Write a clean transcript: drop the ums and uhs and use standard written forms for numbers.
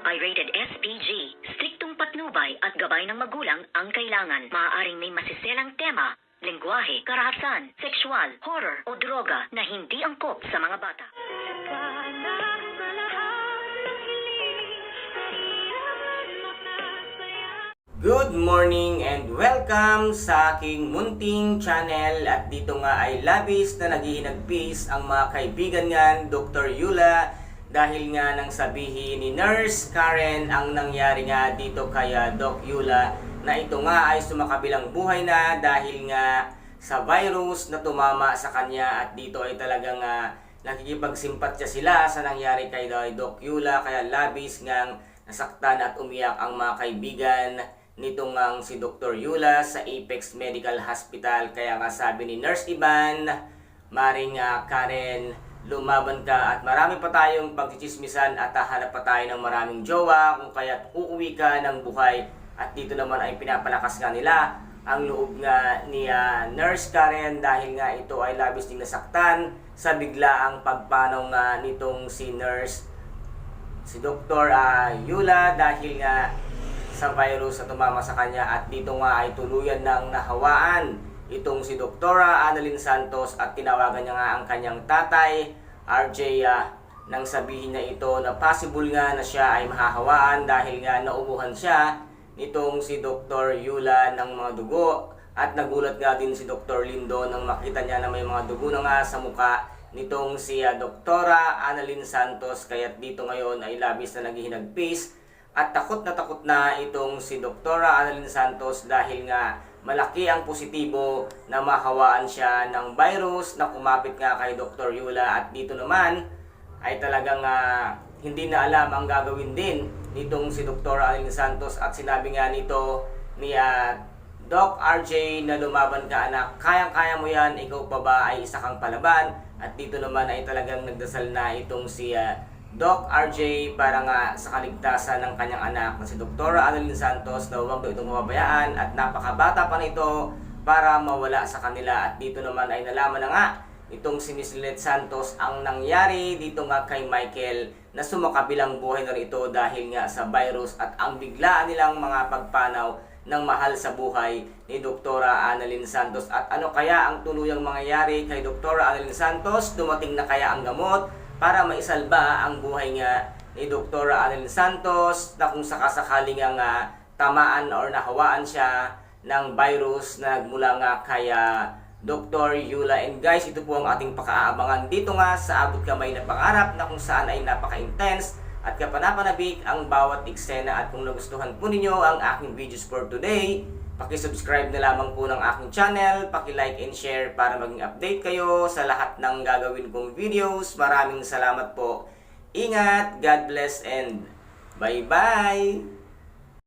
Pirated SPG. Striktong patnubay at gabay ng magulang ang kailangan. Maaaring may masiselang tema, lengguwahe, karahasan, sexual, horror o droga na hindi angkop sa mga bata. Good morning and welcome sa aking munting channel. At dito nga ay labis na naghihinagpis ang mga kaibigan nga Dr. Yula dahil nga nang sabihin ni Nurse Karen ang nangyari nga dito kay Doc Yula na ito nga ay sumakabilang buhay na dahil nga sa virus na tumama sa kanya. At dito ay talagang nakikipagsimpatya sila sa nangyari kay Doc Yula, kaya labis ngang nasaktan at umiyak ang mga kaibigan nitong si Dr. Yula sa Apex Medical Hospital. Kaya nga sabi ni Nurse Ivan, Maring Karen, lumaban ka at marami pa tayong pagchichismisan at hanap pa tayo ng maraming jowa kung kaya't uuwi ka ng buhay. At dito naman ay pinapalakas nga nila ang loob nga ni Nurse Karen dahil nga ito ay labis ding nasaktan sa biglaang pagpanaw nga nitong si Dr. Yula dahil nga sa virus na tumama sa kanya. At dito nga ay tuluyan ng nahawaan itong si Dr. Annalyn Santos at tinawagan niya nga ang kanyang tatay, RJ, nang sabihin na ito na possible nga na siya ay mahahawaan dahil nga naubuhan siya nitong si Dr. Yula ng mga dugo. At nagulat nga din si Dr. Lindo nang makita niya na may mga dugo na nga sa muka nitong si Dr. Annalyn Santos. Kaya dito ngayon ay labis na naghihinagpis at takot na itong si Dr. Annalyn Santos dahil nga malaki ang positibo na mahawaan siya ng virus na kumapit nga kay Dr. Yula. At dito naman ay talagang hindi na alam ang gagawin din nitong si Dr. Annalyn Santos. At sinabi nga nito ni Doc RJ na lumaban ka anak, kayang-kaya mo yan, ikaw pa ba ay isa kang palaban. At dito naman ay talagang nagdasal na itong si Doc RJ para nga sa kaligtasan ng kanyang anak na si Dr. Annalyn Santos na huwag daw itong mapabayaan at napakabata pa nito para mawala sa kanila. At dito naman ay nalaman na nga itong si Miss Lynette Santos ang nangyari dito nga kay Michael na sumakabilang buhay na rito dahil nga sa virus at ang biglaan nilang mga pagpanaw ng mahal sa buhay ni Dr. Annalyn Santos. At ano kaya ang tuluyang mangyayari kay Dr. Annalyn Santos? Dumating na kaya ang gamot para maisalba ang buhay nga ni Dr. Annalyn Santos na kung sakasakaling nga tamaan or nahawaan siya ng virus na nagmula nga kay Dr. Yula. And guys, ito po ang ating pakaabangan dito nga sa Abot Kamay na Pangarap na kung saan ay napaka-intense at kapanapanabik ang bawat eksena. At kung nagustuhan po ninyo ang aking videos for today, paki-subscribe na lamang po ng aking channel, paki-like and share para maging update kayo sa lahat ng gagawin kong videos. Maraming salamat po. Ingat, God bless and bye-bye!